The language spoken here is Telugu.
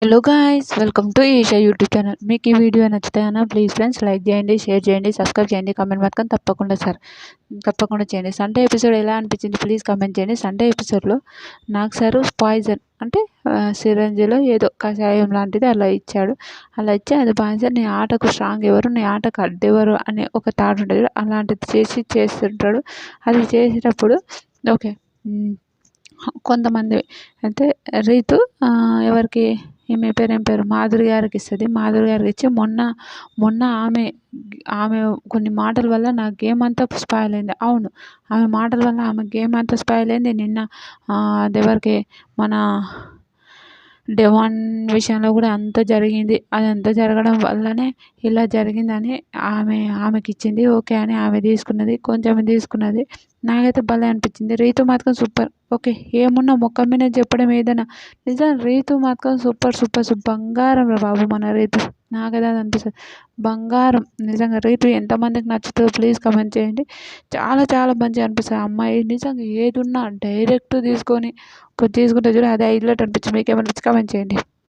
Hello guys, welcome to Eesha YouTube channel. మీకు ఈ వీడియో నచ్చితే ప్లీజ్ ఫ్రెండ్స్ లైక్ చేయండి, షేర్ చేయండి, సబ్స్క్రైబ్ చేయండి, కామెంట్ మాత్రం తప్పకుండా చేయండి. సండే ఎపిసోడ్ ఎలా అనిపించింది ప్లీజ్ కామెంట్ చేయండి. సండే ఎపిసోడ్లో నాకు సారు పాయిజన్ అంటే సిరంజిలో ఏదో కషాయం లాంటిది అలా ఇచ్చాడు. అలా ఇచ్చి అది పాయిజన్, నీ ఆటకు స్ట్రాంగ్ ఎవరు, నీ ఆటకు అడ్డెవరు అనే ఒక థాట్ ఉంటుంది. అలాంటిది చేస్తుంటాడు. అది చేసేటప్పుడు ఓకే కొంతమంది అయితే రీతు ఎవరికి, ఈమె పేరు ఏం పేరు, మాధురి గారికి ఇస్తుంది. మాధురి గారికి ఇచ్చి మొన్న ఆమె కొన్ని మాటల వల్ల నా గేమ్ అంతా స్పాయిల్ అయింది. అవును, ఆమె మాటల వల్ల ఆమె గేమ్ అంతా స్పాయిల్ అయింది. నిన్న అదెవరికి, మన డెవాన్ విషయంలో కూడా అంత జరిగింది. అదంతా జరగడం వల్లనే ఇలా జరిగిందని ఆమెకి ఇచ్చింది. ఓకే అని ఆమె తీసుకున్నది. నాకైతే భలే అనిపించింది. రీతు మాత్రం సూపర్. ఓకే, ఏమున్నా మొక్క మీద చెప్పడం ఏదైనా నిజం. రీతు మాత్రం సూపర్ బంగారం రా బాబు మన రీతు. నాకైతే అది అనిపిస్తుంది బంగారం. నిజంగా రీతు ఎంతమందికి నచ్చుతుందో ప్లీజ్ కమెంట్ చేయండి. చాలా మంచిగా అనిపిస్తుంది అమ్మాయి. నిజంగా ఏది ఉన్నా డైరెక్ట్ తీసుకుంటే చూడ, అది హైలైట్ అనిపించింది. మీకు ఏమనిపించి కమెంట్ చేయండి.